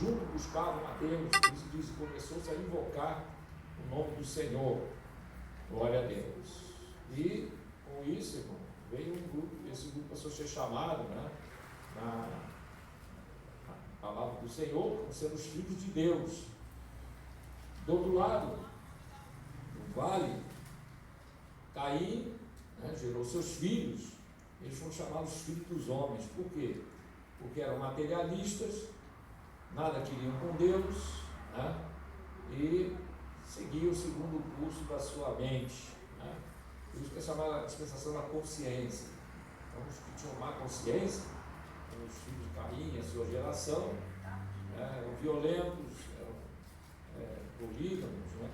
junto buscavam a Deus. Por isso diz, começou-se a invocar o nome do Senhor. Glória a Deus. E com isso, irmão, veio um grupo, esse grupo passou a ser chamado, né, na palavra do Senhor, como sendo os filhos de Deus. Do outro lado do vale, Caim, né, gerou seus filhos. Eles foram chamados filhos dos homens. Por quê? Porque eram materialistas, nada queriam com Deus, né, e seguiam segundo o curso da sua mente, né? Por isso que é chamada a dispensação da consciência. Então, os que tinham má consciência, os filhos de Caim e a sua geração, eram violentos, eram polígamos, né,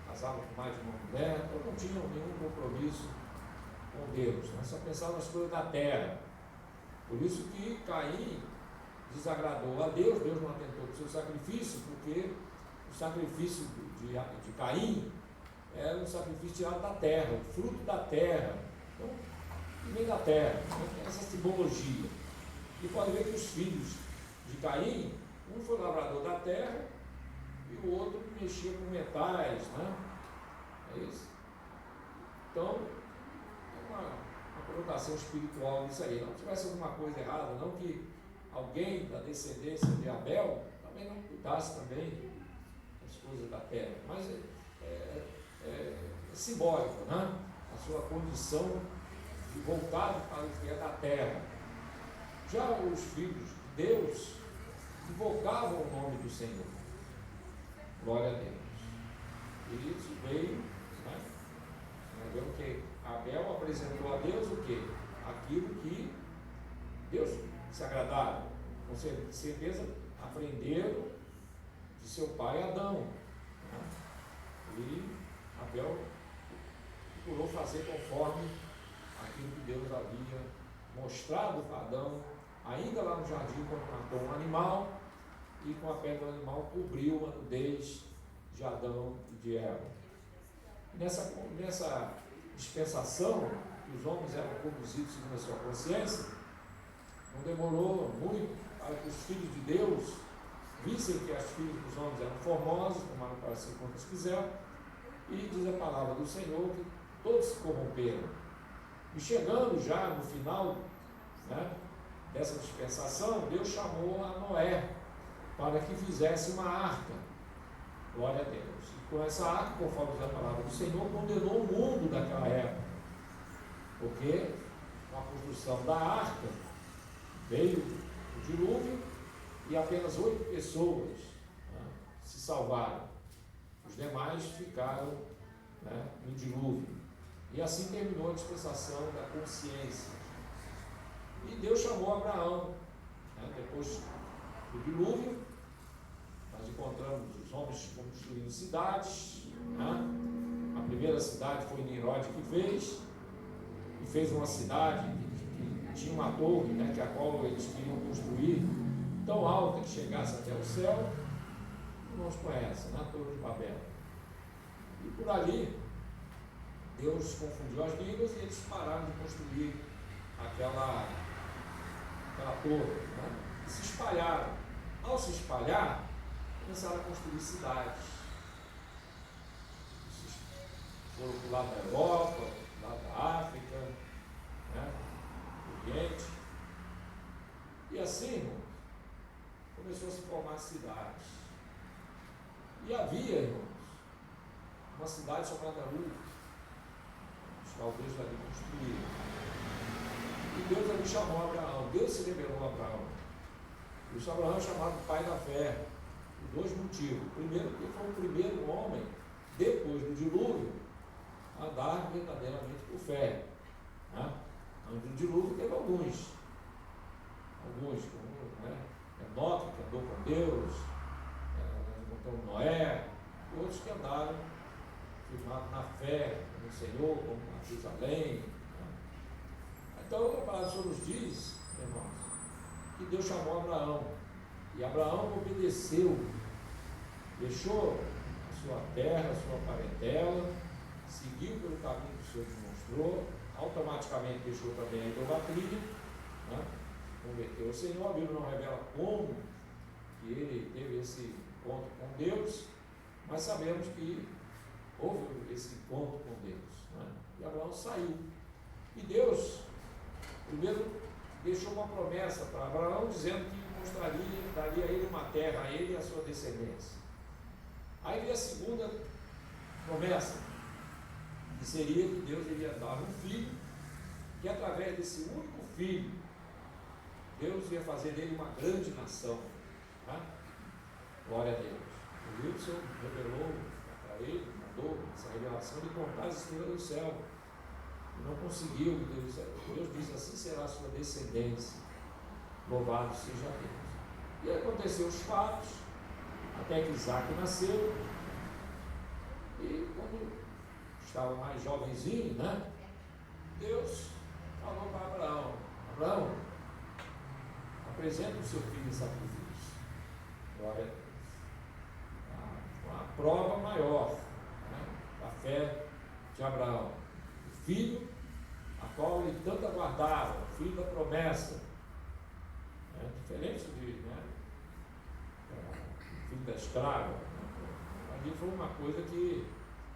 casavam com mais de uma mulher, então não tinham nenhum compromisso com Deus, né? Só pensavam nas coisas da terra. Por isso que Caim desagradou a Deus, Deus não atentou do seu sacrifício, porque o sacrifício de Caim era um sacrifício tirado da terra, o fruto da terra, então, que vem da terra, tem essa simbologia. E pode ver que os filhos de Caim, um foi lavrador da terra e o outro mexia com metais, né? É isso. Então, é uma conotação espiritual nisso aí. Não tivesse alguma coisa errada, não que alguém da descendência de Abel também não cuidasse também das coisas da terra, mas é simbólico, né? A sua condição de voltado para o que é da terra. Já os filhos de Deus invocavam o nome do Senhor. Glória a Deus. E isso veio, né? Vemos que Abel apresentou a Deus o quê? Aquilo que Deus se agradava. Com certeza aprenderam de seu pai Adão, né? E Abel procurou fazer conforme aquilo que Deus havia mostrado para Adão, ainda lá no jardim, quando matou um animal e com a pele do animal cobriu a nudez de Adão e de Eva. Nessa dispensação, que os homens eram conduzidos segundo a sua consciência, não demorou muito para que os filhos de Deus vissem que as filhas dos homens eram formosas, tomaram para si quantas quiseram, e diz a palavra do Senhor que todos se corromperam. E chegando já no final, né, dessa dispensação, Deus chamou a Noé para que fizesse uma arca. Glória a Deus. E com essa arca, conforme diz a palavra do Senhor, condenou o mundo daquela época. Porque com a construção da arca veio o dilúvio e apenas 8 pessoas, né, se salvaram. Os demais ficaram, né, no dilúvio. E assim terminou a dispensação da consciência. E Deus chamou Abraão, né, depois do dilúvio. Nós encontramos os homens construindo cidades, né? A primeira cidade foi Nimrod que fez, e fez uma cidade que tinha uma torre, né, que a qual eles queriam construir tão alta que chegasse até o céu. Irmãos conhecem, na Torre de Babel. E por ali Deus confundiu as línguas e eles pararam de construir aquela torre, né? E se espalharam. Ao se espalhar, começaram a construir cidades. Foram para o lado da Europa, para o lado da África, né, do Oriente. E assim, irmãos, começou a se formar cidades. E havia, irmãos, uma cidade chamada Ur. Os caldeus ali construíram. E Deus ali chamou Abraão. Deus se revelou a Abraão. Por isso Abraão é chamado pai da fé, por 2 motivos. Primeiro, porque foi o primeiro homem, depois do dilúvio, a andar verdadeiramente por fé, né? Antes do dilúvio teve alguns, como, né, Enoque, que andou com Deus, nós encontramos Noé, e outros que andaram firmados na fé no Senhor, como Matusalém, né? Então a palavra do Senhor nos diz, irmãos, que Deus chamou Abraão, e Abraão obedeceu, deixou a sua terra, a sua parentela, seguiu pelo caminho que o Senhor demonstrou, automaticamente deixou também a idolatria, né? Converteu ao Senhor. A Bíblia não revela como que ele teve esse encontro com Deus, mas sabemos que houve esse encontro com Deus, né? E Abraão saiu. E Deus, primeiro, deixou uma promessa para Abraão, dizendo que mostraria, daria a ele uma terra, a ele e a sua descendência. Aí veio a segunda promessa, que seria que Deus iria dar um filho, que através desse único filho, Deus ia fazer dele uma grande nação. Tá? Glória a Deus. O Wilson revelou para ele, mandou essa revelação de contar as estrelas do céu. E não conseguiu. Deus disse: assim será a sua descendência. Louvado seja Deus. E aconteceu os fatos, até que Isaac nasceu. E quando estava mais jovenzinho, né? Deus falou para Abraão: Abraão, apresenta o seu filho em sacrifício. Glória a Deus. Uma prova maior, né, da fé de Abraão. O filho a qual ele tanto aguardava, o filho da promessa. Diferente de, o filho da escrava. Ali foi uma coisa que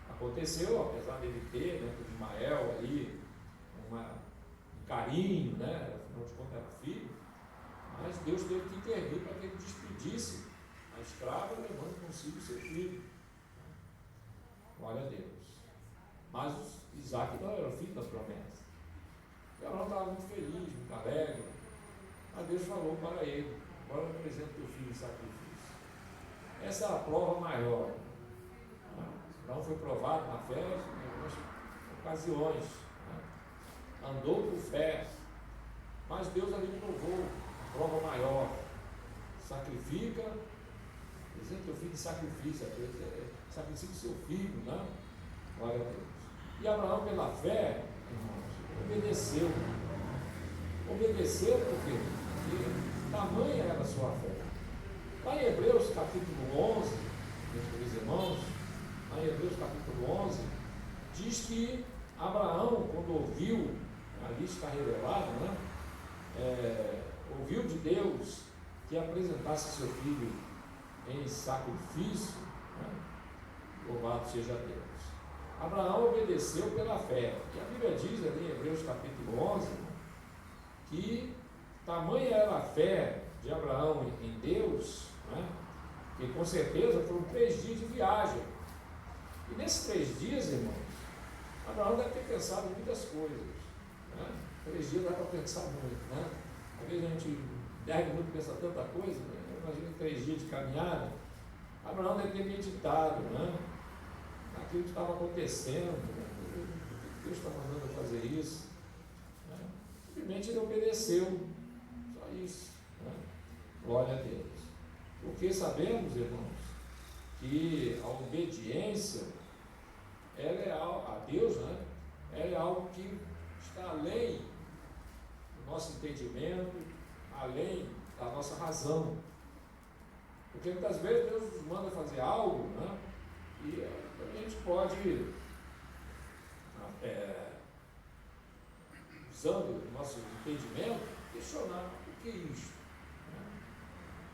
aconteceu, apesar dele ter, com Ismael ali, um carinho, afinal de contas era filho, mas Deus teve que intervir para que ele despedisse a escrava, levando consigo seu filho. Glória a Deus. Mas Isaac não era o filho da promessa. E Abraão estava muito feliz, muito alegre. Mas Deus falou para ele: agora apresenta teu filho em sacrifício. Essa é a prova maior. Abraão foi provado na fé em algumas ocasiões. Andou por fé. Mas Deus ali provou a prova maior. Sacrifica, apresenta teu filho em sacrifício, sacrifica o seu filho, né? Glória a Deus. E Abraão, pela fé, irmãos, obedeceu. Obedeceu porque tamanha era a sua fé. Lá em Hebreus capítulo 11, meus irmãos, lá em Hebreus capítulo 11, diz que Abraão, quando ouviu, ali está revelado, ouviu de Deus que apresentasse seu filho em sacrifício, louvado seja Deus. Abraão obedeceu pela fé. E a Bíblia diz ali em Hebreus capítulo 11, que tamanha era a fé de Abraão em Deus, que com certeza foram 3 dias de viagem. E nesses 3 dias, irmãos, Abraão deve ter pensado em muitas coisas. 3 dias dá para pensar muito. Às vezes a gente, 10 minutos, pensa tanta coisa, imagina 3 dias de caminhada. Abraão deve ter meditado, naquilo que estava acontecendo, por que Deus está mandando eu fazer isso? Simplesmente ele obedeceu, só isso. Glória a Deus. Porque sabemos, irmãos, que a obediência, ela é a Deus, ela é algo que está além do nosso entendimento, além da nossa razão. Porque muitas vezes Deus nos manda fazer algo, e a gente pode, usando o nosso entendimento, questionar: o que é isso?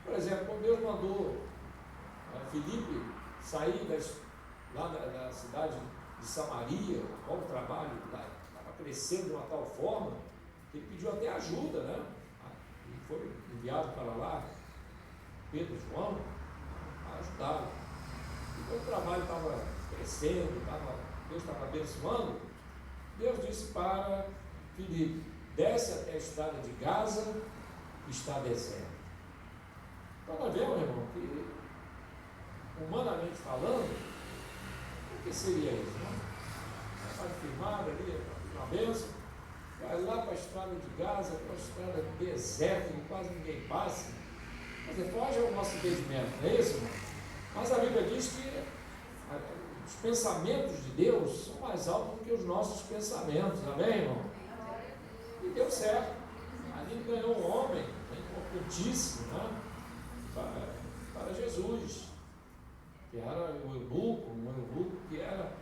Por exemplo, quando Deus mandou Filipe sair lá da cidade de Samaria, ao trabalho, estava crescendo de uma tal forma, que ele pediu até ajuda, e foi enviado para lá Pedro e João a ajudá-lo. E quando o trabalho estava crescendo, Deus estava abençoando, Deus disse para Filipe: desce até a estrada de Gaza, que está deserta. Então nós vemos, irmão, que humanamente falando, o que seria isso? Está firmado ali, uma bênção, vai lá para a estrada de Gaza, para a estrada deserta, que quase ninguém passa. Quer dizer, foge ao nosso entendimento, não é isso, irmão? Mas a Bíblia diz que os pensamentos de Deus são mais altos do que os nossos pensamentos, amém, irmão? E deu certo. Ali ganhou um homem importantíssimo, para Jesus, que era um eunuco que era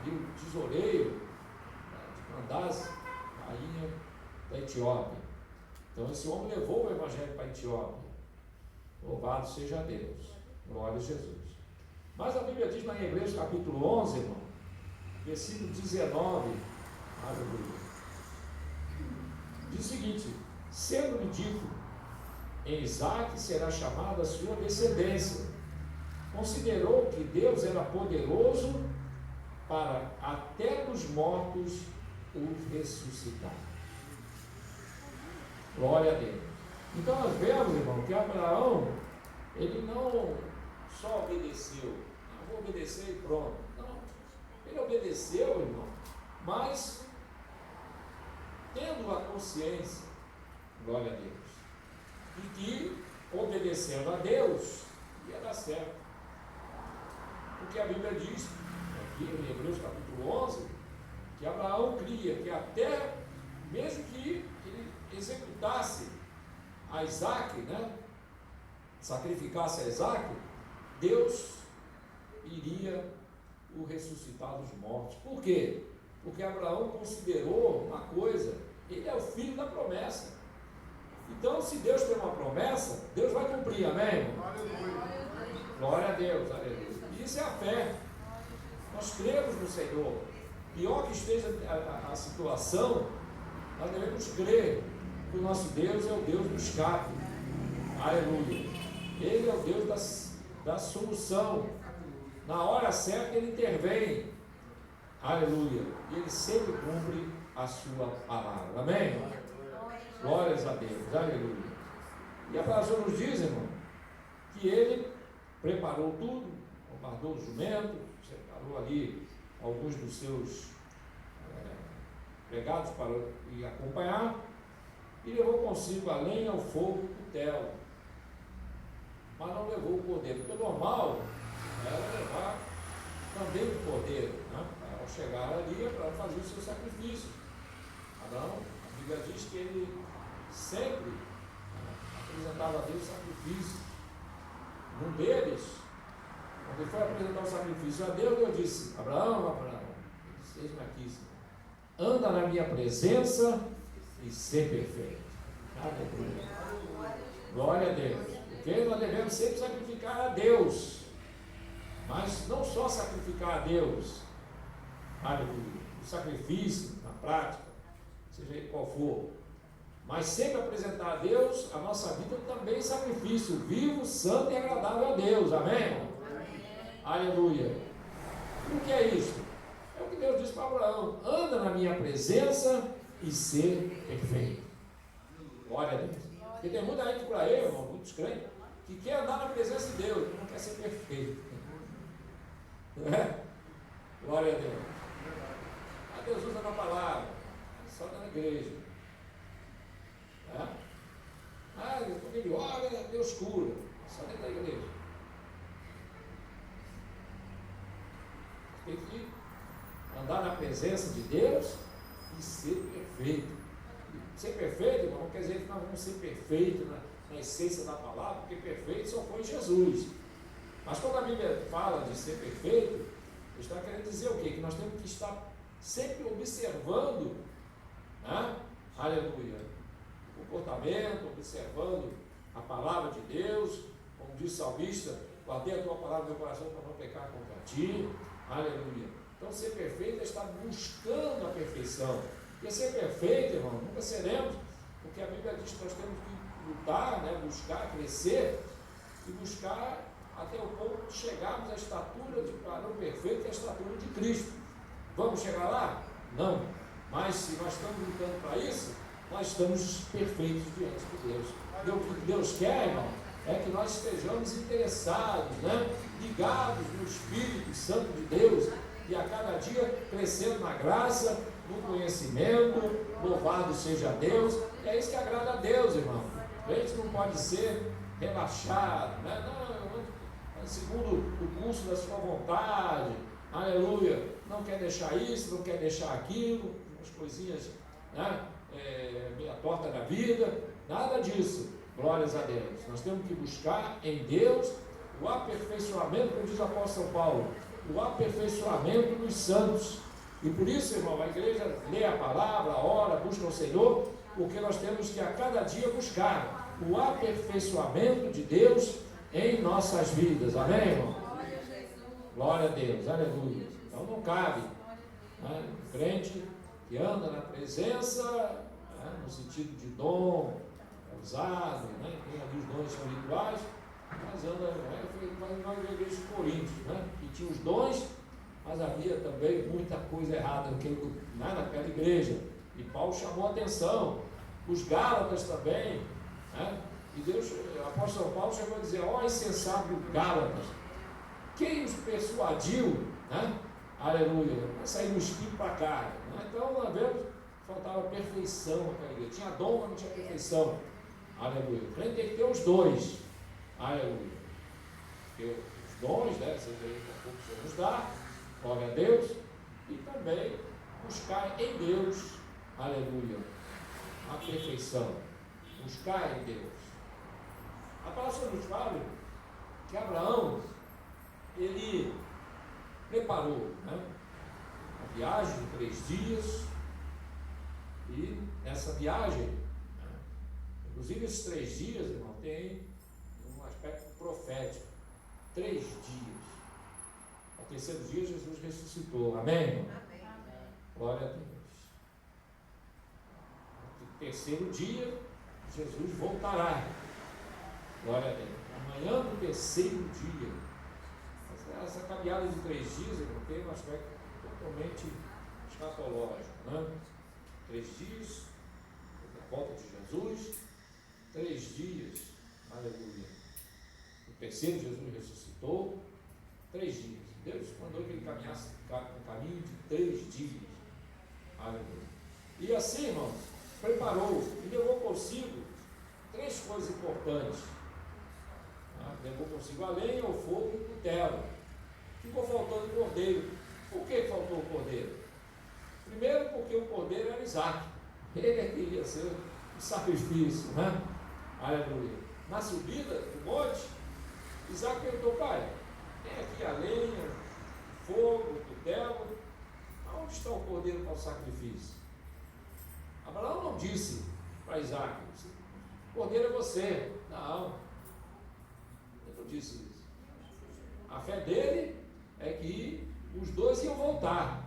ali o tesoureiro de Candace, rainha da Etiópia. Então esse homem levou o evangelho para a Etiópia. Louvado seja Deus. Glória a Jesus. Mas a Bíblia diz lá em Hebreus capítulo 11, irmão, versículo 19, aleluia, diz o seguinte: sendo-lhe dito, em Isaque será chamada a sua descendência, considerou que Deus era poderoso para até dos mortos o ressuscitar. Glória a Deus. Então nós vemos, irmão, que Abraão, ele não só obedeceu, vou obedecer e pronto. Não, ele obedeceu, irmão, mas tendo a consciência, glória a Deus, de que obedecendo a Deus ia dar certo. Porque a Bíblia diz, aqui em Hebreus capítulo 11, que Abraão cria que até, mesmo que ele executasse a Isaque, né, sacrificasse a Isaque, Deus iria o ressuscitar dos mortos. Por quê? Porque Abraão considerou uma coisa: ele é o filho da promessa. Então, se Deus tem uma promessa, Deus vai cumprir, amém, irmão? Glória a Deus, aleluia. Isso é a fé. Nós cremos no Senhor. Pior que esteja a situação, nós devemos crer que o nosso Deus é o Deus do escape. Aleluia. Ele é o Deus da solução. Na hora certa ele intervém. Aleluia. E ele sempre cumpre a sua palavra. Amém? Glórias a Deus. Aleluia. E a palavra nos diz, irmão, que ele preparou tudo, guardou o jumento, separou ali alguns dos seus pregados para ir acompanhar, e levou consigo a lenha, o fogo, o tel, mas não levou o cordeiro, porque o normal era levar também o cordeiro, né? Ao chegar ali para fazer o seu sacrifício. Abraão, a Bíblia diz que ele sempre apresentava a Deus sacrifício. Um deles, quando ele foi apresentar o sacrifício a Deus, Deus disse: Abraão, eis-me aqui, Senhor, anda na minha presença e ser perfeito. Aleluia. Glória a Deus. Porque nós devemos sempre sacrificar a Deus, mas não só sacrificar a Deus, aleluia, o sacrifício na prática, seja ele qual for, mas sempre apresentar a Deus a nossa vida também sacrifício vivo, santo e agradável a Deus, amém, irmão? Aleluia. E o que é isso? É o que Deus disse para Abraão: anda na minha presença e ser perfeito. Glória a Deus. Porque tem muita gente por aí, irmão, muitos crentes, que quer andar na presença de Deus, não quer ser perfeito. Não é? Glória a Deus. A Deus usa na palavra, só na igreja. É? Quando ele ora, Deus cura, só dentro da igreja. Tem que andar na presença de Deus e ser perfeito. Ser perfeito, irmão, não quer dizer que nós vamos ser perfeitos na essência da palavra, porque perfeito só foi Jesus. Mas quando a Bíblia fala de ser perfeito, ele está querendo dizer o quê? Que nós temos que estar sempre observando, né? Aleluia, o comportamento, observando a palavra de Deus, como diz o salmista: guardei a tua palavra no meu coração para não pecar contra ti. Aleluia. Então, ser perfeito é estar buscando a perfeição. Porque ser perfeito, irmão, nunca seremos, porque a Bíblia diz que nós temos que lutar, né, buscar, crescer e buscar até o ponto de chegarmos à estatura de varão perfeito, que é a estatura de Cristo. Vamos chegar lá? Não. Mas se nós estamos lutando para isso, nós estamos perfeitos diante de Deus. E o que Deus quer, irmão, é que nós estejamos interessados, né, ligados no Espírito Santo de Deus, e a cada dia crescendo na graça, no conhecimento. Louvado seja Deus. E é isso que agrada a Deus, irmão. A gente não pode ser relaxado, né? Não, segundo o curso da sua vontade, aleluia, não quer deixar isso, não quer deixar aquilo, umas coisinhas, né, meia torta da vida, nada disso. Glórias a Deus. Nós temos que buscar em Deus o aperfeiçoamento, como diz o apóstolo São Paulo, o aperfeiçoamento dos santos. E por isso, irmão, a igreja lê a palavra, ora, busca o Senhor, porque nós temos que a cada dia buscar o aperfeiçoamento de Deus em nossas vidas. Amém, irmão? Glória a Deus, aleluia. Então não cabe, né, um crente que anda na presença, né, no sentido de dom, usado, né, tem ali os dons espirituais, mas anda, né, foi na igreja de Coríntios, né, que tinha os dons, mas havia também muita coisa errada naquela igreja. E Paulo chamou a atenção, os Gálatas também, né, e Deus, o apóstolo Paulo chegou a dizer: ó insensato Gálatas, quem os persuadiu, né, aleluia, a sair do espírito para cá, né? Então nós vemos que faltava perfeição naquela igreja, tinha dom, mas não tinha perfeição, aleluia. O crente tem que ter os dois, aleluia, porque os dons, né, vocês veem que a pouco o Senhor nos dá, glória a Deus, e também buscar em Deus, aleluia, a perfeição, buscar em Deus. A palavra nos fala que Abraão, ele preparou, né, uma viagem de 3 dias, e essa viagem, né, inclusive esses 3 dias, irmão, tem um aspecto profético. 3 dias. Ao terceiro dia Jesus ressuscitou. Amém, irmão? Amém. Glória a Deus. No terceiro dia Jesus voltará. Glória a Deus. Amanhã no terceiro dia. Essa caminhada de 3 dias, irmão, tem um aspecto totalmente escatológico, né? 3 dias, a volta de Jesus, 3 dias, aleluia. No terceiro Jesus ressuscitou, 3 dias. Deus mandou que ele caminhasse um caminho de 3 dias, aleluia. E assim, irmão, preparou e levou consigo 3 coisas importantes. Levou consigo a lenha, o fogo e o cutelo. Ficou faltando o cordeiro. Por que faltou o cordeiro? Primeiro, porque o cordeiro era Isaac. Ele queria ser o sacrifício, né? Aleluia. Na subida do monte, Isaac perguntou: pai, tem aqui a lenha, o fogo, o cutelo, aonde está o cordeiro para o sacrifício? Abraão não disse para Isaac: o cordeiro é você. Não, ele não disse isso. A fé dele é que os dois iam voltar.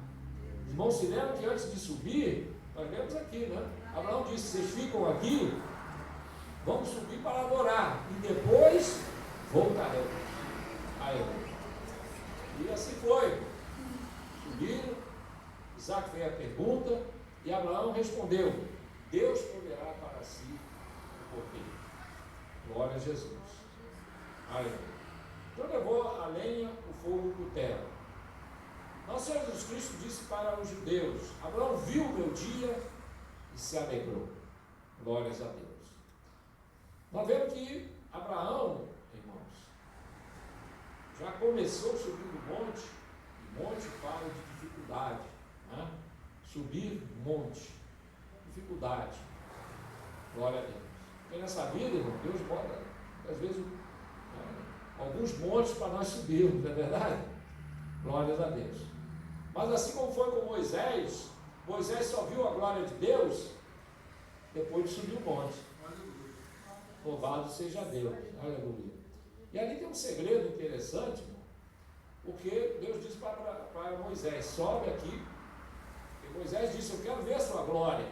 Os irmãos se lembram que antes de subir, nós vemos aqui, né? Abraão disse: vocês ficam aqui, vamos subir para adorar, e depois voltaremos. E assim foi. Subiram, Isaac fez a pergunta, e Abraão respondeu: Deus proverá para si o cordeiro. Glória a Jesus. Aleluia. Então levou a lenha, o fogo e o cutelo. Nosso Senhor Jesus Cristo disse para os judeus: Abraão viu o meu dia e se alegrou. Glórias a Deus. Nós vemos que Abraão, irmãos, já começou subindo o monte, e monte fala de dificuldade, né? Subir monte, dificuldade. Glória a Deus. Porque nessa vida, irmão, Deus bota, às vezes, alguns montes para nós subirmos, não é verdade? Glórias a Deus. Mas assim como foi com Moisés, Moisés só viu a glória de Deus depois de subir o monte. Louvado seja Deus. Aleluia. E ali tem um segredo interessante, irmão, porque Deus disse para Moisés: sobe aqui. E Moisés disse: eu quero ver a sua glória.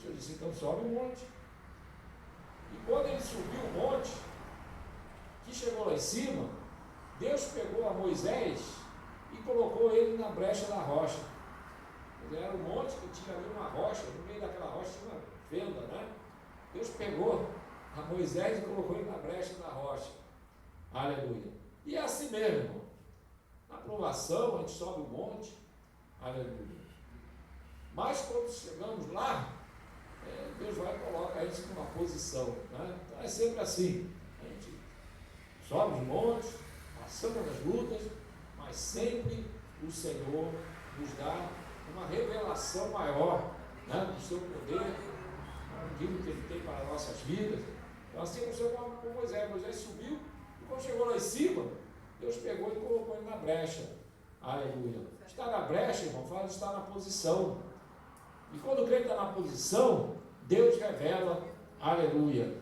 Deus disse: então sobe o monte. E quando ele subiu o monte, que chegou lá em cima, Deus pegou a Moisés e colocou ele na brecha da rocha. Era um monte que tinha ali uma rocha, no meio daquela rocha tinha uma fenda, né? Deus pegou a Moisés e colocou ele na brecha da rocha. Aleluia. E é assim mesmo, irmão. Na provação, a gente sobe o monte. Aleluia. Mas quando chegamos lá, Deus vai e coloca a gente numa posição, né? Então é sempre assim. A gente sobe os montes, passamos nas lutas, mas sempre o Senhor nos dá uma revelação maior, né, do seu poder, aquilo que Ele tem para as nossas vidas. Então assim aconteceu com Moisés. Moisés subiu, e quando chegou lá em cima, Deus pegou e colocou ele na brecha. Aleluia. Estar na brecha, irmão, fala de estar na posição. E quando o crente está na posição, Deus revela, aleluia,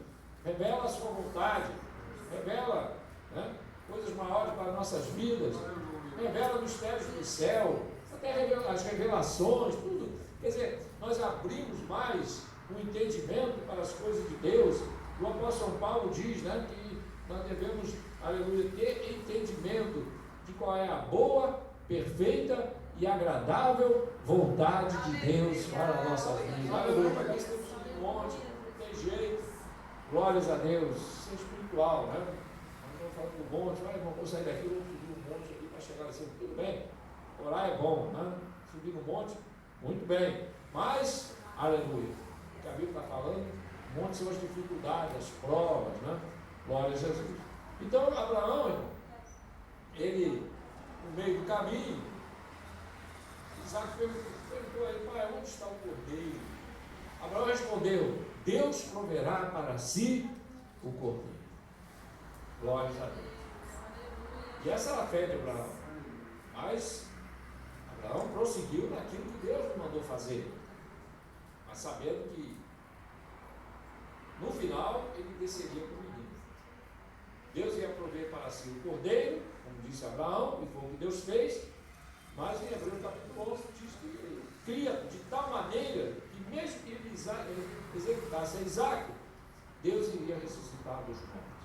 revela a sua vontade, revela, né, coisas maiores para nossas vidas, revela mistérios do céu, até as revelações, tudo. Quer dizer, nós abrimos mais o entendimento para as coisas de Deus. O apóstolo Paulo diz, né, que nós devemos, aleluia, ter entendimento de qual é a boa, perfeita e agradável vontade de Deus para a nossa vida. Aleluia. Para que estamos subindo um monte, não tem jeito. Glórias a Deus. Isso é espiritual, né? Nós estamos falando do monte, vai, irmão, vou sair daqui, vou subir um monte aqui para chegar assim. Tudo bem. Orar é bom, né? Subir no monte, muito bem. Mas, aleluia, o que a Bíblia está falando, um monte são as dificuldades, as provas, né? Glória a Jesus. Então, Abraão, irmão, ele, no meio do caminho, Isaac perguntou a ele: pai, onde está o cordeiro? Abraão respondeu: Deus proverá para si o cordeiro. Glórias a Deus. E essa era a fé de Abraão. Mas Abraão prosseguiu naquilo que Deus lhe mandou fazer, mas sabendo que no final ele desceria para o menino. Deus ia prover para si o cordeiro, como disse Abraão, e foi o que Deus fez. Mas em Hebreus capítulo 11 diz que ele cria de tal maneira que mesmo que ele executasse a Isaac, Deus iria ressuscitar dos mortos.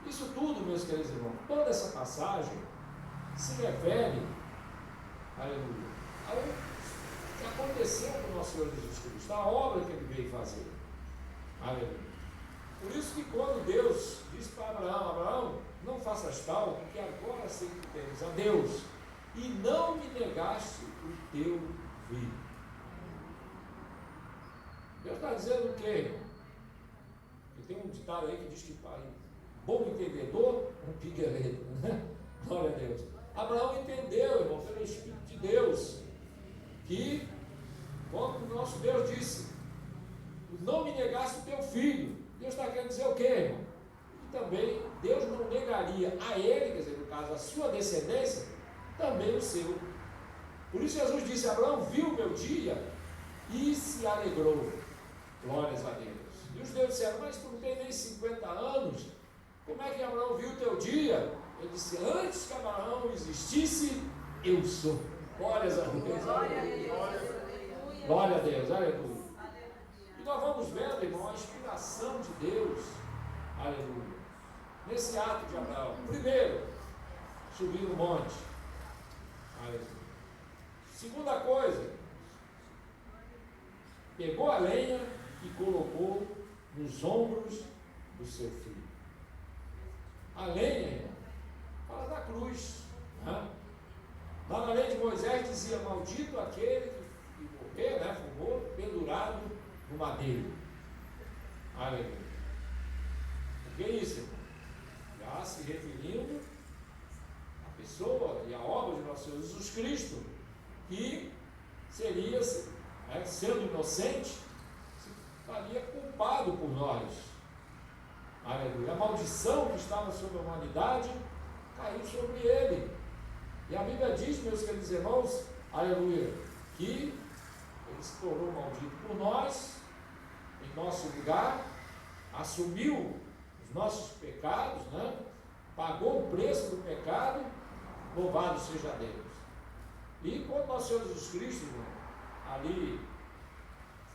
Isso tudo, meus queridos irmãos, toda essa passagem se refere, aleluia, ao que aconteceu com o nosso Senhor Jesus Cristo, a obra que ele veio fazer. Aleluia. Por isso que quando Deus disse para Abraão: Abraão, não faças tal, porque agora sei que temes a Deus, e não me negaste o teu filho. Deus está dizendo o quê, irmão? Porque tem um ditado aí que diz que pai, bom entendedor, um piquereiro, né? Glória a Deus. Abraão entendeu, irmão, pelo Espírito de Deus, que, como o nosso Deus disse, não me negaste o teu filho. Deus está querendo dizer o quê, irmão? E também Deus não negaria a ele, quer dizer, no caso, a sua descendência, também o seu. Por isso Jesus disse: Abraão viu o meu dia e se alegrou. Glórias a Deus. E os deuses disseram: mas tu não tem nem 50 anos, como é que Abraão viu o teu dia? Ele disse: antes que Abraão existisse, eu sou. Glórias a Deus. Glória a Deus, aleluia. E nós vamos vendo, irmão, a inspiração de Deus, aleluia, nesse ato de Abraão. Primeiro, subir no monte, aleluia. Segunda coisa, pegou a lenha e colocou nos ombros do seu filho. A lenha, irmão, fala da cruz, né? Lá na lei de Moisés dizia: maldito aquele que morrer, né, foi morto, pendurado no madeiro. Aleluia. O que é isso, irmão? Já se referindo à pessoa e à obra de nosso Senhor Jesus Cristo, que seria, né, sendo inocente, estaria culpado por nós. Aleluia. A maldição que estava sobre a humanidade caiu sobre ele. E a Bíblia diz, meus queridos irmãos, aleluia, que ele se tornou maldito por nós, em nosso lugar, assumiu os nossos pecados, né? Pagou o preço do pecado, louvado seja Deus. E quando nosso Senhor Jesus Cristo, irmão, ali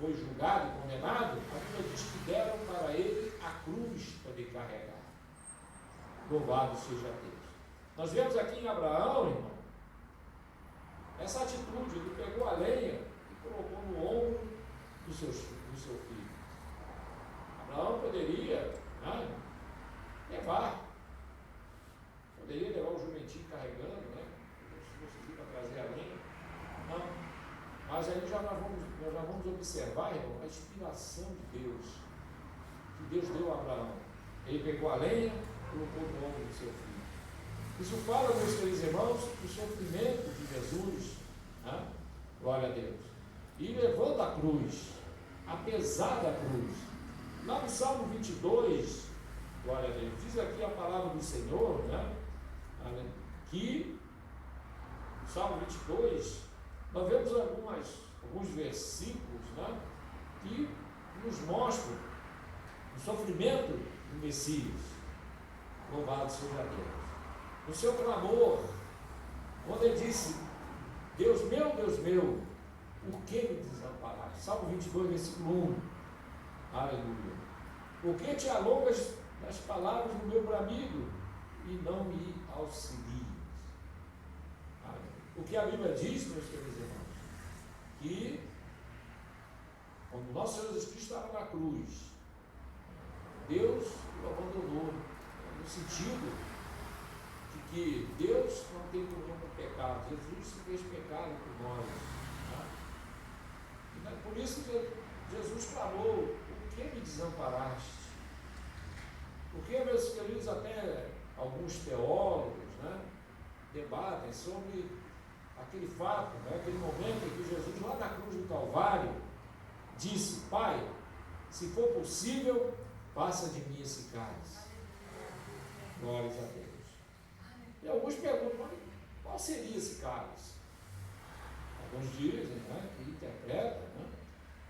foi julgado e condenado, a Bíblia diz que deram para ele a cruz para ele carregar. Louvado seja Deus. Nós vemos aqui em Abraão, irmão, essa atitude. Ele pegou a lenha e colocou no ombro do seu filho. Abraão poderia, né, levar o jumentinho carregando, né, se conseguir para trazer a lenha. Não. Mas aí nós já vamos observar, irmão, a inspiração de Deus, que Deus deu a Abraão. Ele pegou a lenha e colocou no ombro do seu filho. Isso fala, meus queridos irmãos, do sofrimento de Jesus, né? Glória a Deus. E levando a cruz, apesar da cruz. Lá no Salmo 22, glória a Deus, diz aqui a palavra do Senhor, né? Que no Salmo 22, nós vemos alguns versículos, né, que nos mostram o sofrimento do Messias. Louvado seja Deus. No seu clamor, quando ele disse: Deus meu, por que me desamparaste? Salmo 22, versículo 1. Aleluia. Por que te alongas das palavras do meu bramido e não me auxilias? O que a Bíblia diz, meus queridos irmãos, que quando nosso Senhor Jesus Cristo estava na cruz, Deus o abandonou, no sentido de que Deus não tem comunhão com o pecado. Jesus se fez pecado por nós. Tá? E por isso Jesus clamou: por que me desamparaste? Porque, meus queridos, até alguns teólogos, né, debatem sobre aquele fato, né, aquele momento em que Jesus, lá na cruz do Calvário, disse: Pai, se for possível, passa de mim esse cálice. Glórias a Deus. E alguns perguntam: mas qual seria esse cálice? Alguns dizem, né, que interpretam, né,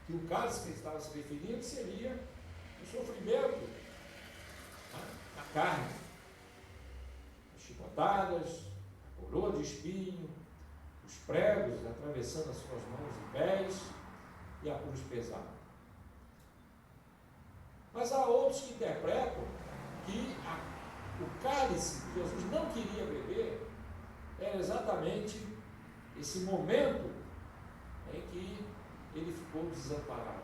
que o cálice que ele estava se referindo seria o sofrimento, né, na carne, as chicotadas, a coroa de espinho, os pregos atravessando as suas mãos e pés e a cruz pesada. Mas há outros que interpretam que o cálice que Jesus não queria beber era exatamente esse momento em que ele ficou desamparado.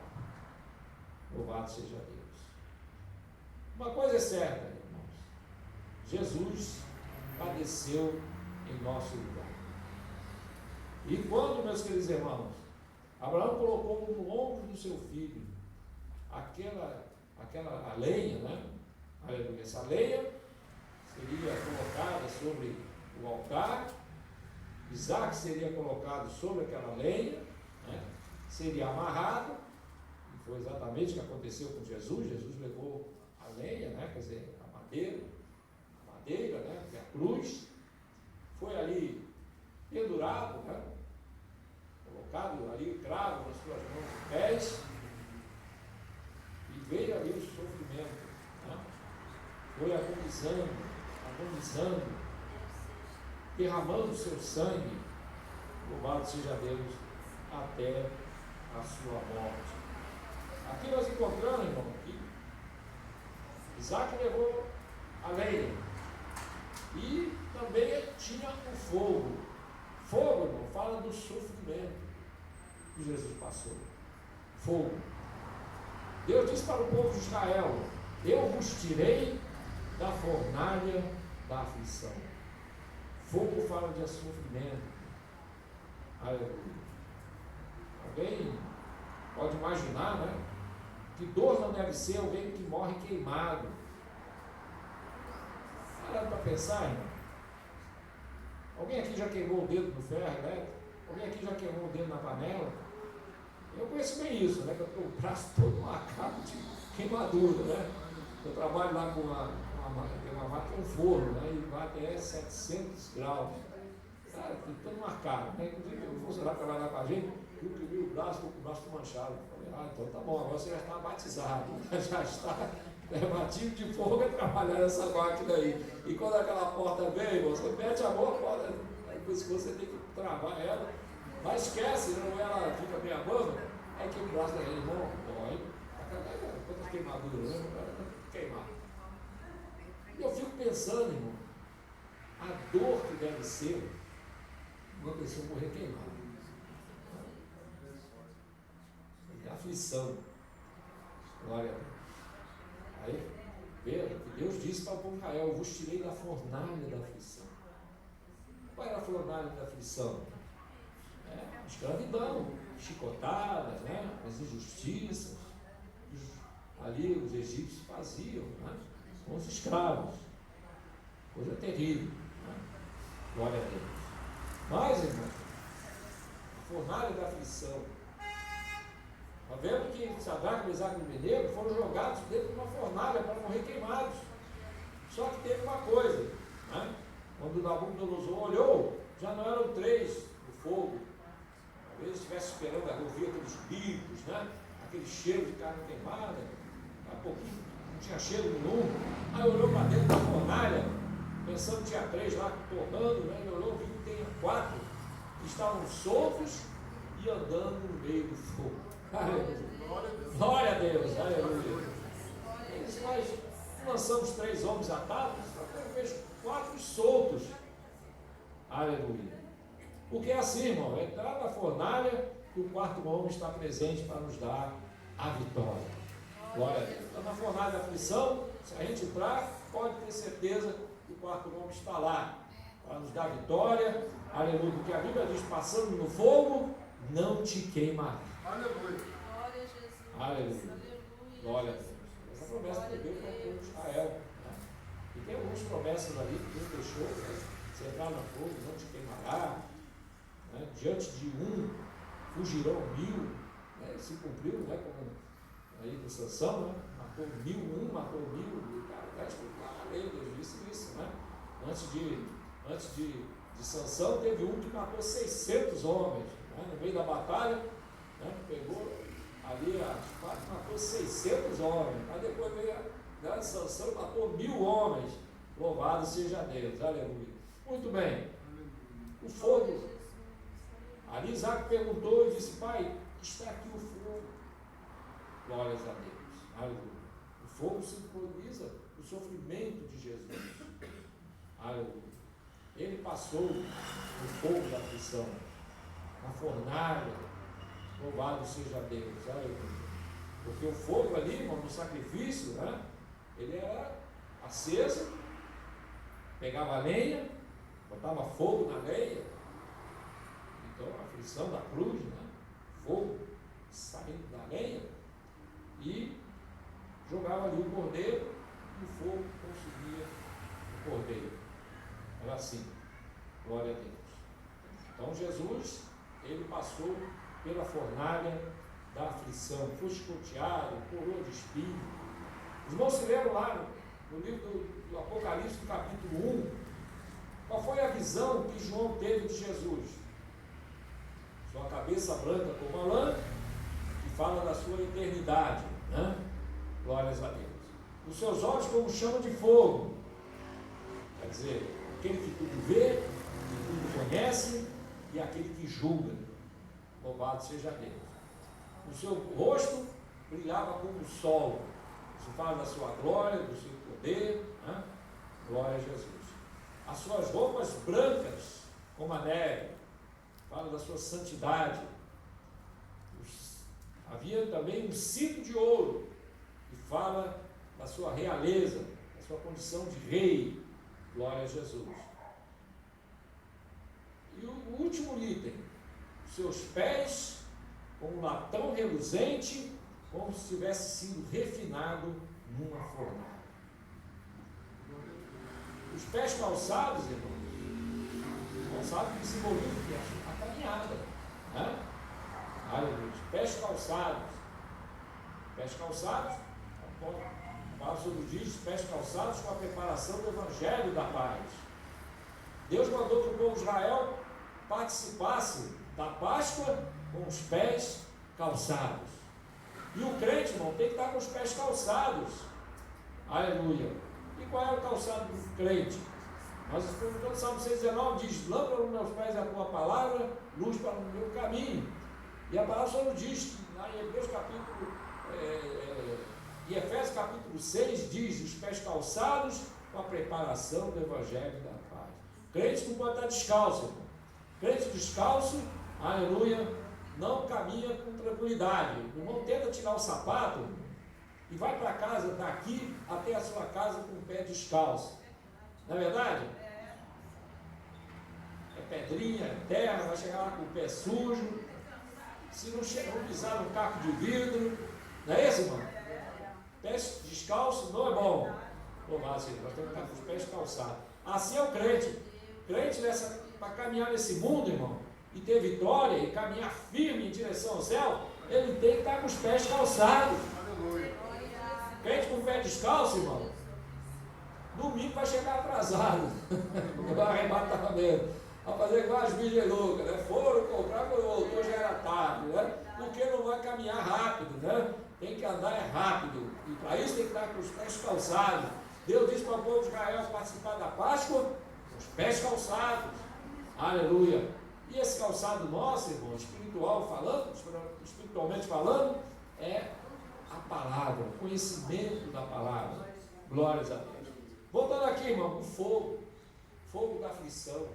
Louvado seja Deus. Uma coisa é certa, irmãos: Jesus padeceu em nosso lugar. E quando, meus queridos irmãos, Abraão colocou no ombro do seu filho aquela lenha, né? Aleluia. Essa lenha seria colocada sobre o altar, Isaac seria colocado sobre aquela lenha, né? Seria amarrado, e foi exatamente o que aconteceu com Jesus. Jesus levou a lenha, né? Quer dizer, a madeira, né? Que é a cruz, foi ali pendurado, né? Colocado ali o cravo nas suas mãos e pés, e veio ali o sofrimento, né? Foi agonizando, derramando o seu sangue, louvado seja Deus, até a sua morte. Aqui nós encontramos, irmão, que Isaac levou a lenha e também tinha o fogo. Fogo, irmão, fala do sofrimento que Jesus passou. Fogo. Deus disse para o povo de Israel: eu vos tirei da fornalha da aflição. Fogo fala de sofrimento. Aleluia. Alguém pode imaginar, né, que dor não deve ser alguém que morre queimado. Parado para pensar, irmão? Alguém aqui já queimou o dedo no ferro elétrico? Alguém aqui já queimou o dedo na panela? Eu conheço bem isso, né? Que eu tenho o braço todo marcado de queimadura, né? Eu trabalho lá com uma máquina, um forno, né? E vai até 700 graus. Cara, tem todo marcado, né? Inclusive, o funcionário que trabalha lá com a gente, viu que viu o braço, com o braço manchado. Eu falei: então tá bom, agora você já está batizado, já está batido de fogo a trabalhar nessa máquina aí. E quando aquela porta vem, você mete a mão, a porta, depois você tem que travar ela, mas esquece, não, ela fica meio abando, aí que o braço da gente, irmão, dói, quantas queimaduras, né? Queimar. E eu fico pensando, irmão, a dor que deve ser uma pessoa morrer queimada. É aflição. Glória a Deus. Aí, veja que Deus disse para o povo de Israel: eu vos tirei da fornalha da aflição. Qual era a fornalha da aflição? A escravidão, chicotadas, né? As injustiças. Ali os egípcios faziam, né, com os escravos. Coisa terrível. Né? Glória a Deus. Mas, irmão, a fornalha da aflição. Está vendo que Sadraque, Mesaque e Abednego foram jogados dentro de uma fornalha para morrer queimados. Só que teve uma coisa, né? Quando Nabucodonosor olhou, já não eram 3 no fogo. Talvez estivesse esperando ouvir aqueles gritos, né? aquele cheiro de carne queimada, daqui a pouquinho não tinha cheiro nenhum. Aí olhou para dentro da fornalha, pensando que tinha 3 lá tornando, né? Ele olhou, viu que tem 4 que estavam soltos e andando no meio do fogo. Aleluia. Glória a Deus, aleluia. Ele disse, mas lançamos 3 homens atados, eu vejo 4 soltos. Aleluia. Porque é assim, irmão, é entrar na fornalha que o 4º homem está presente para nos dar a vitória. Glória a Deus. Então, na fornalha da aflição, se a gente entrar, pode ter certeza que o 4º homem está lá para nos dar a vitória. Aleluia. Porque a Bíblia diz, passando no fogo, não te queimará. Aleluia. Glória a Jesus. Aleluia. Aleluia. Glória a Deus. Essa promessa que Deus para o povo de Israel. Né? E tem algumas promessas ali que Deus deixou, né? Se entrar no fogo, não te queimará. Né? Diante de 1, fugirão 1000. Né? Se cumpriu, né? Como aí com Sansão, né? Matou 1000, 1 matou 1000. E cara, a lei, Deus disse isso, né? Antes de Sansão, teve um que matou 600 homens. Né? No meio da batalha, né? Pegou ali a espada, matou 600 homens. Aí depois veio a Sansão e matou 1000 homens. Louvado seja Deus, aleluia. Muito bem. O fogo. Ali Isaac perguntou e disse, pai, está aqui o fogo. Glórias a Deus, aleluia. O fogo simboliza o sofrimento de Jesus. Aleluia. Ele passou no fogo da aflição, na fornalha. Louvado seja Deus, aleluia. Porque o fogo ali, irmão, no sacrifício, né? Ele era aceso, pegava a lenha, botava fogo na lenha. Então a aflição da cruz, né? Fogo saindo da lenha, e jogava ali o cordeiro e o fogo consumia o cordeiro. Era assim, glória a Deus. Então Jesus, ele passou pela fornalha da aflição, foi escoteado, coroa de espinho. Os irmãos se lembram lá no livro do Apocalipse, no capítulo 1, qual foi a visão que João teve de Jesus? Sua cabeça branca como a lã, que fala da sua eternidade, né? Glórias a Deus. Os seus olhos como chama de fogo, quer dizer, aquele que tudo vê, que tudo conhece, e aquele que julga. Louvado seja Deus. O seu rosto brilhava como o sol. Isso fala da sua glória, do seu poder, né? Glória a Jesus. As suas roupas brancas como a neve, fala da sua santidade. Havia também um cinto de ouro, que fala da sua realeza, da sua condição de rei. Glória a Jesus. E o último item, seus pés com um latão reluzente, como se tivesse sido refinado numa fornalha. Os pés calçados, irmãos, calçado que simboliza a caminhada, né? Aleluia. Pés calçados. Pés calçados, a palavra sobre diz, pés calçados com a preparação do Evangelho da paz. Deus mandou que o povo de Israel participasse da Páscoa com os pés calçados. E o crente, irmão, tem que estar com os pés calçados. Aleluia. E qual é o calçado do crente? Nós estamos no Salmo 119, diz, lâmpada nos meus pés é a tua palavra, luz para o meu caminho. E a palavra só nos diz, em Hebreus capítulo, em Efésios capítulo 6, diz, os pés calçados com a preparação do Evangelho da paz. Crente não pode estar descalço, irmão. Crente descalço, aleluia, não caminha com tranquilidade. O irmão tenta tirar o sapato e vai para casa, daqui até a sua casa com o pé descalço. Não é verdade? É pedrinha, é terra, vai chegar lá com o pé sujo. Se não pisar no caco de vidro, não é isso, irmão? Pés descalço não é bom. Louvado seja, nós temos que estar com os pés calçados. Assim é o crente. Crente para caminhar nesse mundo, irmão, e ter vitória e caminhar firme em direção ao céu, ele tem que estar com os pés calçados. Crente com o pé descalço, irmão, domingo vai chegar atrasado. O arrebatamento. a fazer igual as mídias loucas, né? Foram comprar, quando voltou já era tarde, né? Porque não vai caminhar rápido, né? Tem que andar rápido, e para isso tem que estar com os pés calçados. Deus disse para o povo de Israel participar da Páscoa com os pés calçados. Aleluia! E esse calçado nosso, irmão, espiritualmente falando, é a palavra, o conhecimento da palavra. Glórias a Deus. Voltando aqui, irmão, o fogo da aflição,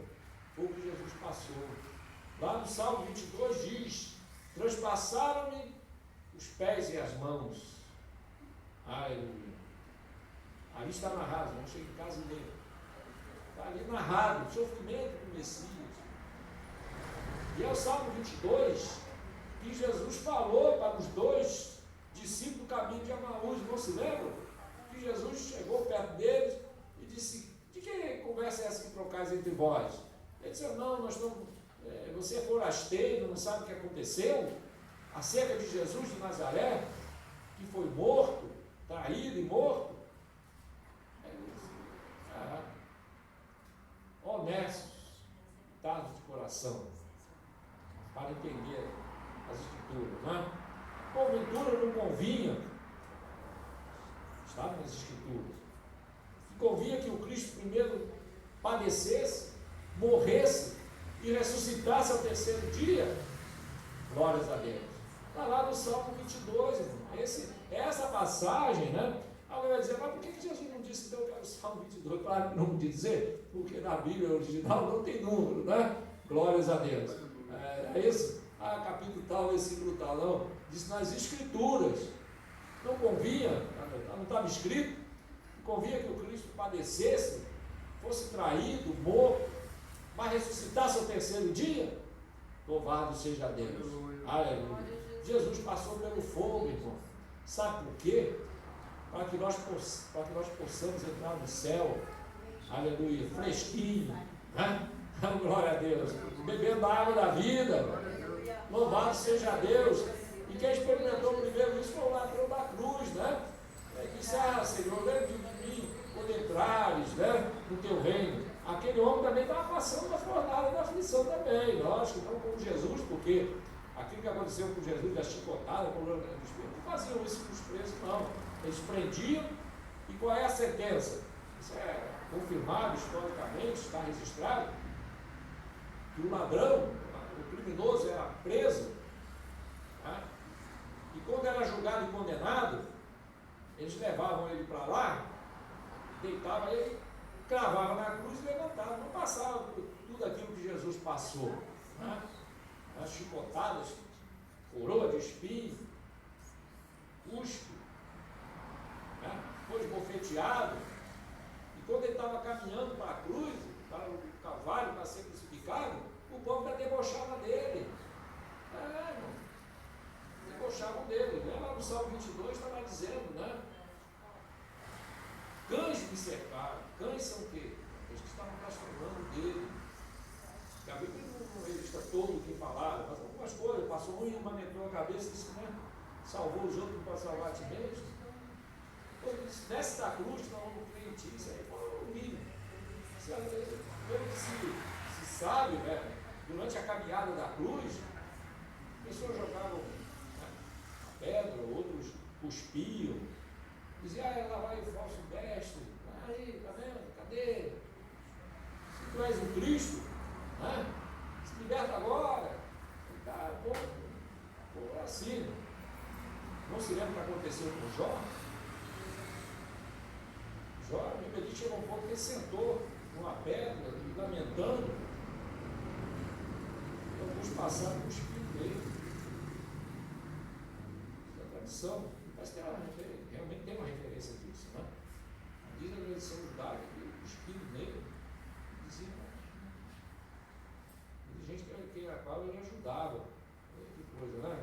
fogo que Jesus passou. Lá no Salmo 22 diz: transpassaram-me os pés e as mãos. Aleluia. Ali está narrado, não chega em casa e lê. Está ali narrado o sofrimento do Messias. E é o Salmo 22 que Jesus falou para os dois discípulos do caminho de Emaús, não se lembram? Que Jesus chegou perto deles e disse: de que conversa é essa que trocais entre vós? Ele disse: não, nós estamos, você é forasteiro, não sabe o que aconteceu acerca de Jesus de Nazaré, que foi morto, traído e morto. Honestos, dados de coração, para entender as Escrituras, né? Porventura não convinha, está nas Escrituras, que convinha que o Cristo primeiro padecesse, morresse e ressuscitasse ao terceiro dia? Glórias a Deus. Está lá no Salmo 22, irmão. Essa passagem, né? Alguém vai dizer: mas por que Jesus não disse então que era o Salmo 22? Claro que não podia dizer, porque na Bíblia original não tem número, né? Glórias a Deus. É isso. Capítulo tal, versículo tal, não. Diz nas Escrituras. Não convinha, não estava escrito, convinha que o Cristo padecesse, fosse traído, morto, mas ressuscitasse ao terceiro dia? Louvado seja Deus. Aleluia. Jesus passou pelo fogo, irmão. Sabe por quê? Para que nós possamos entrar no céu, aleluia, fresquinho, né? Glória a Deus, bebendo a água da vida. Louvado seja Deus. E quem experimentou primeiro isso foi o ladrão da cruz, né? Disse: Senhor, lembra de mim quando entrares, né, no teu reino. Aquele homem também estava passando da fornalha da aflição também, lógico, não como Jesus, porque aquilo que aconteceu com Jesus, da chicotada, com o espírito, não faziam isso com os presos, não. Eles prendiam, e qual é a sentença? Isso é confirmado historicamente, está registrado, que o ladrão, o criminoso, era preso, né? E quando era julgado e condenado, eles levavam ele para lá, deitavam ele, cravavam na cruz e levantavam, não passavam por tudo aquilo que Jesus passou, né? As chicotadas, coroa de espinho, cuspe, né? Foi esbofeteado, e quando ele estava caminhando para a cruz, para o Calvário, para ser crucificado, o povo ainda debochava dele. Irmão, debochavam dele. Lá no Salmo 22 estava dizendo, né? Cães me cercaram. Cães são o quê? Eles que estavam blasfemando dele. E a Bíblia não registra todo o que falaram, mas algumas coisas. Passou um e lamentou a cabeça e disse, né? Salvou os outros para salvar a ti mesmo. Depois disse: desce da cruz, não creio em ti. Isso aí foi um mínimo. Pelo que se sabe, né? Durante a caminhada da cruz, pessoas jogavam, né, pedra, outros cuspiam, diziam: lá vai o falso mestre, aí, tá vendo? Cadê? Se tu és o Cristo, né? Se liberta agora. E tá, pô, assim. Não se lembra o que aconteceu com Jó? Jó, a Bíblia diz que chegou um ponto que ele sentou numa pedra, lamentando. Alguns passaram com o espírito dele. Isso é tradição. Mas tem realmente tem uma referência disso, né? Diz a tradição judaica que o espírito dele dizia: de gente que a qual ele ajudava. Que coisa, né?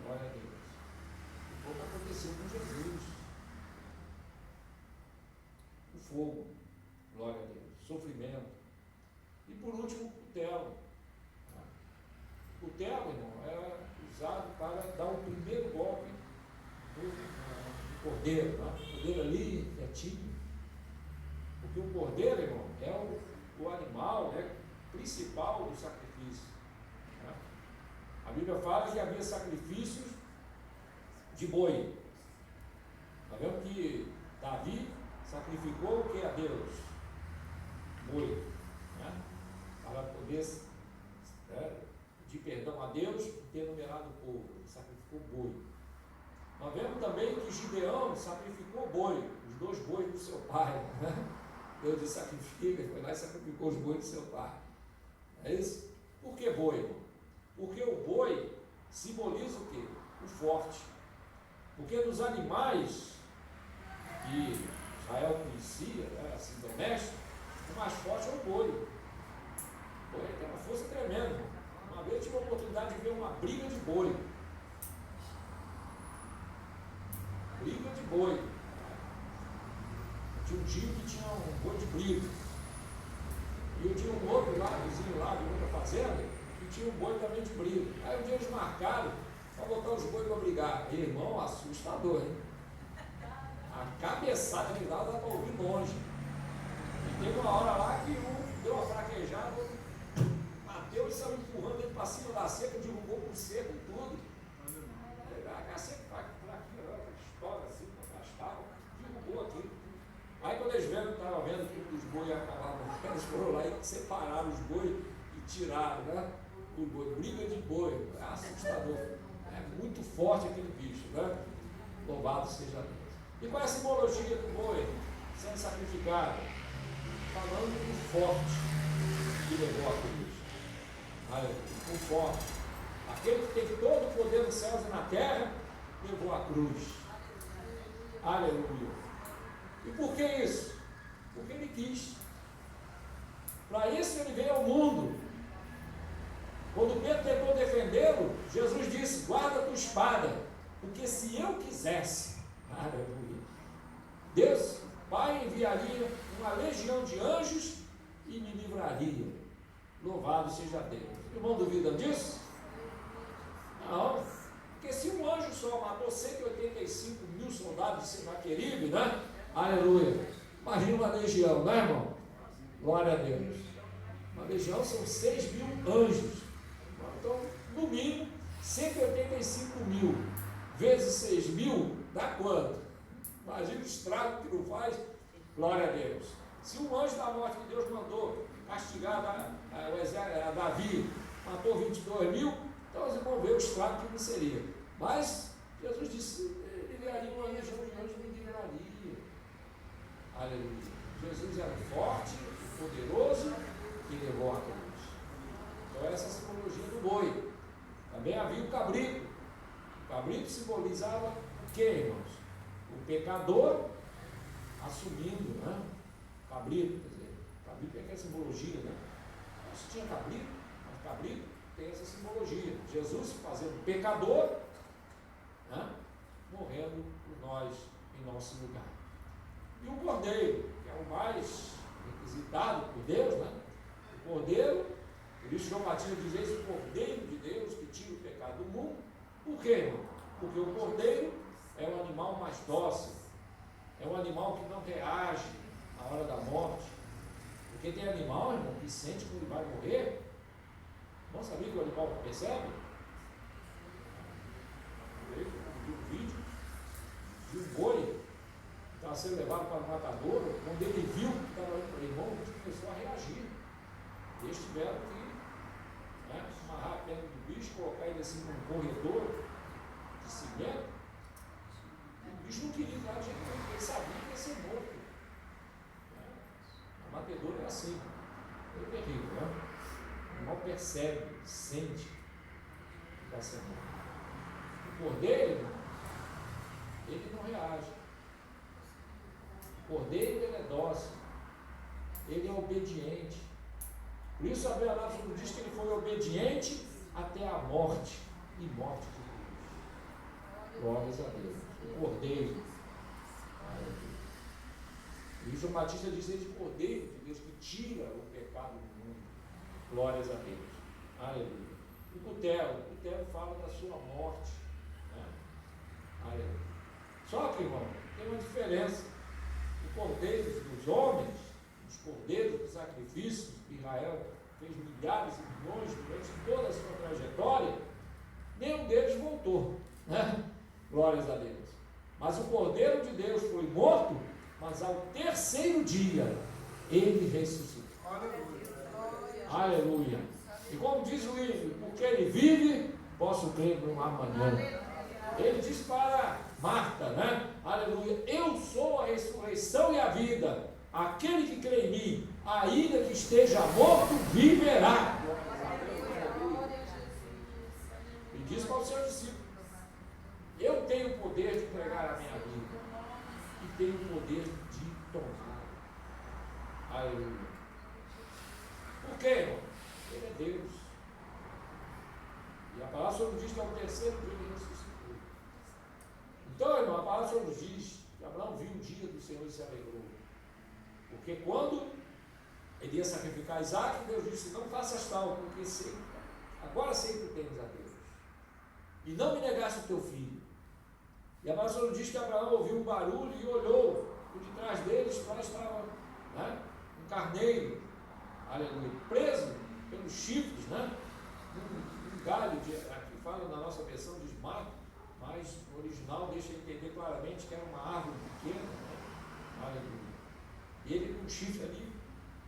Glória a Deus. O que aconteceu com Jesus? O fogo, glória a Deus, sofrimento. E por último, o cutelo. O cutelo, irmão, era usado para dar o primeiro golpe do cordeiro. Né? O cordeiro ali é tímido. Porque o cordeiro, irmão, é o animal, né, principal do sacrifício. Né? A Bíblia fala que havia sacrifícios de boi. Está vendo que Davi sacrificou o que a Deus? Boi. Né? Para poder pedir perdão a Deus e ter numerado o povo. Ele sacrificou boi. Nós vemos também que Gideão sacrificou boi, os 2 bois do seu pai. Né? Deus disse: sacrifica, ele foi lá e sacrificou os bois do seu pai. É isso? Por que boi, irmão? Porque o boi simboliza o quê? O forte. Porque nos animais que Israel conhecia, né, assim, doméstico, o mais forte é o boi. O boi tem uma força tremenda. Uma vez eu tive a oportunidade de ver uma briga de boi. Briga de boi. Tinha um tio que tinha um boi de briga. E eu tinha um outro lá, vizinho lá de outra fazenda, que tinha um boi também de briga. Aí um dia eles marcaram para botar os bois para brigar. E, irmão, assustador, hein? A cabeçada que dava para ouvir longe. E teve uma hora lá que um deu uma fraquejada, bateu e saiu empurrando ele para cima da cerca, derrubou por cerca e tudo. A cerca fraqueira, estoura assim, afastava, derrubou aquilo. Aí quando eles estavam vendo que os bois acabavam, eles foram lá e separaram os bois e tiraram, né? O boi, briga de boi, é assustador. É muito forte aquele bicho, né? Louvado seja Deus. E qual é a simbologia do boi sendo sacrificado? Falando do forte que levou a cruz. O forte. Aquele que tem todo o poder nos céus e na terra, levou a cruz. Aleluia. E por que isso? Porque ele quis. Para isso ele veio ao mundo. Quando Pedro tentou defendê-lo, Jesus disse: guarda a tua espada, porque se eu quisesse, aleluia, Deus, Pai, enviaria uma legião de anjos e me livraria. Louvado seja Deus. O irmão duvida disso? Não, porque se um anjo só matou 185 mil soldados de Senaqueribe, né? Aleluia. Imagina uma legião, né, irmão? Glória a Deus. Uma legião são 6 mil anjos. Então, no mínimo, 185 mil vezes 6 mil dá quanto? Imagina o estrago que não faz. Glória a Deus. Se um anjo da morte que Deus mandou castigar a Davi matou 22 mil, então vocês vão ver o estrago que não seria. Mas Jesus disse: livraria uma legião de anjos, me livraria. Aleluia. Jesus era forte, poderoso e levou a cruz. Então essa é a simbologia do boi. Também havia o cabrito. O cabrito simbolizava o que, irmãos? O pecador assumindo, né? Cabrito, quer dizer, cabrito é aquela simbologia, né? Se tinha cabrito, mas cabrito tem essa simbologia. Jesus fazendo pecador, né? Morrendo por nós em nosso lugar. E o cordeiro, que é o mais requisitado por Deus, né? O cordeiro, por isso João Batista diz esse: o cordeiro de Deus que tira o pecado do mundo. Por quê, irmão? Porque o cordeiro é o animal mais dócil, é um animal que não reage na hora da morte. Porque tem animal, irmão, que sente que ele vai morrer. Não sabia que o animal percebe? Eu vi um vídeo de um boi que estava sendo levado para o matadouro. Quando ele viu que estava indo para o irmão, ele começou a reagir. E eles tiveram que, né, amarrar a perna do bicho, colocar ele assim num corredor de cimento. O bicho não queria dar de jeito nenhum, porque ele sabia que ia ser morto. A matedoura é assim, é terrível, né? O animal percebe, sente que vai ser morto. O cordeiro, ele não reage. O cordeiro, ele é dócil, ele é obediente. Por isso a Bíblia diz que ele foi obediente até a morte, e morte de cruz. Glórias a Deus. O cordeiro. E João Batista diz esse cordeiro de Deus que tira o pecado do mundo. Glórias a Deus. Aleluia. O cutelo fala da sua morte. Né? Aleluia. Só que, irmão, tem uma diferença. O cordeiro dos homens, os cordeiros do sacrifício de Israel, fez milhares e milhões durante toda a sua trajetória, nenhum deles voltou, né? Glórias a Deus. Mas o Cordeiro de Deus foi morto, mas ao terceiro dia ele ressuscitou. Aleluia. E como diz o hino, porque ele vive, posso crer no amanhã. Ele diz para Marta, né? Aleluia. Eu sou a ressurreição e a vida. Aquele que crê em mim, ainda que esteja morto, viverá. E diz para os seus discípulos: eu tenho o poder de entregar a minha vida e tenho o poder de tomar. Aleluia. Por quê, irmão? Ele é Deus. E a palavra nos diz que é o terceiro dia ele ressuscitou. Então, irmão, a palavra nos diz que Abraão viu o dia do Senhor e se alegrou. Porque quando ele ia sacrificar Isaac, Deus disse: não faças tal, porque agora sei que tens a Deus. E não me negaste o teu filho. E a palavra nos diz que Abraão ouviu um barulho e olhou. Por detrás deles lá estava, né, um carneiro, aleluia, preso pelos chifres, né? Um galho, aqui fala na nossa versão diz mato, mas no original deixa entender claramente que era uma árvore pequena, né? Aleluia. E ele com o chifre ali,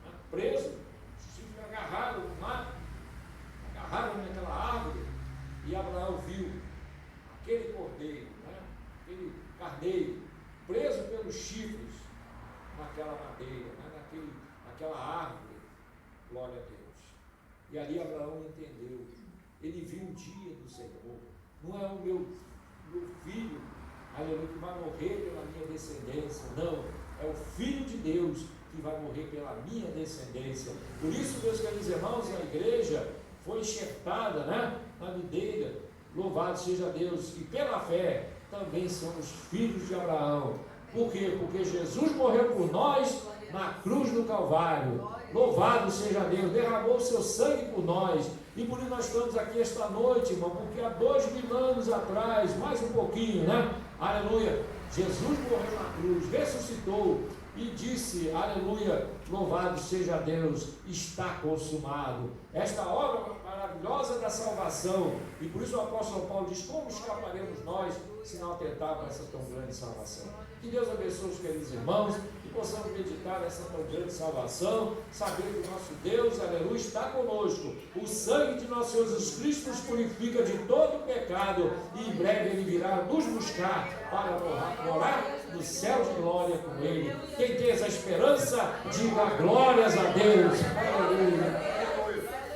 né, preso, o chifre agarrado no mato, agarrado naquela árvore, e Abraão viu aquele cordeiro, né? Aquele carneiro, preso pelos chifres naquela madeira, né? naquela árvore. Glória a Deus. E ali Abraão entendeu. Ele viu o dia do Senhor. Não é o meu filho, aleluia, que vai morrer pela minha descendência. Não. É o Filho de Deus que vai morrer pela minha descendência. Por isso, meus queridos irmãos, a igreja foi enxertada, né, na videira. Louvado seja Deus. E pela fé também somos filhos de Abraão. Por quê? Porque Jesus morreu por nós na cruz do Calvário. Louvado seja Deus, derramou o seu sangue por nós, e por isso nós estamos aqui esta noite, irmão, porque há 2000 anos atrás, mais um pouquinho, né? Aleluia, Jesus morreu na cruz, ressuscitou e disse, aleluia, louvado seja Deus, está consumado. Esta obra maravilhosa da salvação, e por isso o apóstolo Paulo diz: como escaparemos nós se não atentarmos a essa tão grande salvação? Que Deus abençoe os queridos irmãos, que possamos meditar nessa tão grande salvação, saber que o nosso Deus, aleluia, está conosco. O sangue de nosso Senhor Jesus Cristo nos purifica de todo pecado, e em breve Ele virá nos buscar para morar no céu de glória com Ele. Quem tem essa esperança, diga glórias a Deus. Aleluia.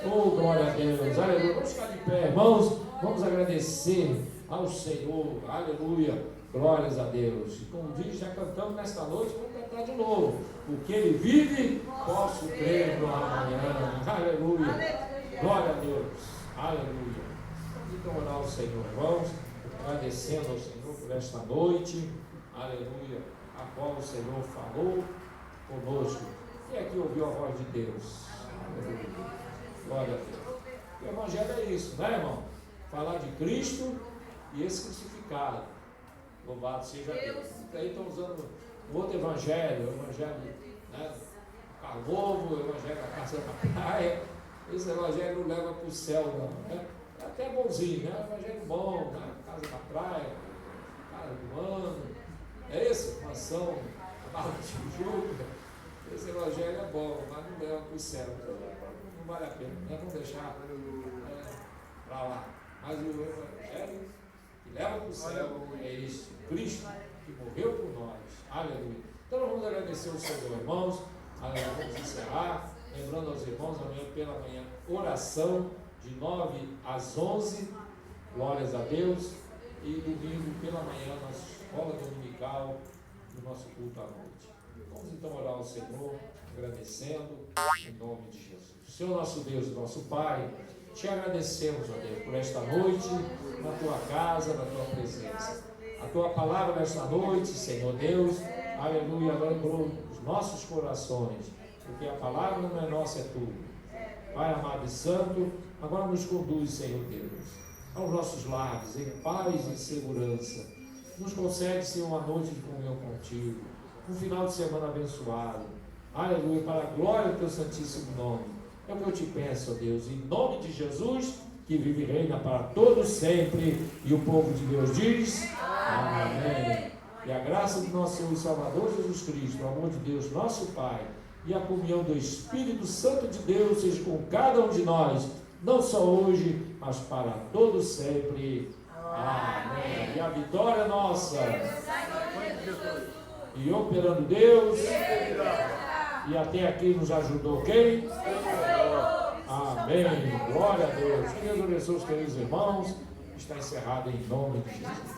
Oh, glória a Deus. Aleluia. Vamos ficar de pé, irmãos. Vamos agradecer ao Senhor. Aleluia. Glórias a Deus. E como diz, já cantamos nesta noite, vamos cantar de novo. Porque Ele vive, posso crer no amanhã. Aleluia. Glória a Deus. Aleluia. Vamos então orar ao Senhor, irmãos, agradecendo ao Senhor por esta noite. Aleluia. A qual o Senhor falou conosco. Quem aqui ouviu a voz de Deus? Aleluia. Glória a Deus. O Evangelho é isso, né, irmão? Falar de Cristo e esse crucificado. Louvado seja Deus. Aí estão usando o outro evangelho, o evangelho, né, do carro novo, o evangelho da casa da praia. Esse evangelho não leva para o céu, não. Né? É até bonzinho, né? Evangelho bom, né? Casa da praia, casa do ano. É esse? Mansão, barra de tijolo. Esse evangelho é bom, mas não leva para o céu. Não vale a pena, né? Vamos deixar para lá. Mas o evangelho que leva para o céu é isso. Cristo que morreu por nós. Aleluia. Então nós vamos agradecer ao Senhor, irmãos. Aleluia. Vamos encerrar. Lembrando aos irmãos, amanhã pela manhã, oração de 9 às 11. Glórias a Deus. E domingo pela manhã, na escola dominical, no nosso culto à noite. Vamos então orar ao Senhor, agradecendo em nome de Jesus. Senhor nosso Deus e nosso Pai, te agradecemos, ó Deus, por esta noite, na tua casa, na tua presença. A tua palavra nesta noite, Senhor Deus, aleluia, alegrou os nossos corações, porque a palavra não é nossa, é tua. Pai amado e santo, agora nos conduz, Senhor Deus, aos nossos lares, em paz e segurança. Nos concede, Senhor, uma noite de comunhão contigo, um final de semana abençoado. Aleluia, para a glória do teu santíssimo nome. É o que eu te peço, ó Deus, em nome de Jesus, que vive e reina para todos sempre. E o povo de Deus diz: amém. E a graça de nosso Senhor e Salvador Jesus Cristo, o amor de Deus, nosso Pai, e a comunhão do Espírito Santo de Deus seja com cada um de nós, não só hoje, mas para todos sempre. Amém. E a vitória é nossa. E operando Deus. E até aqui nos ajudou quem? Amém. Glória a Deus. Que Deus abençoe os queridos irmãos. Está encerrado em nome de Jesus.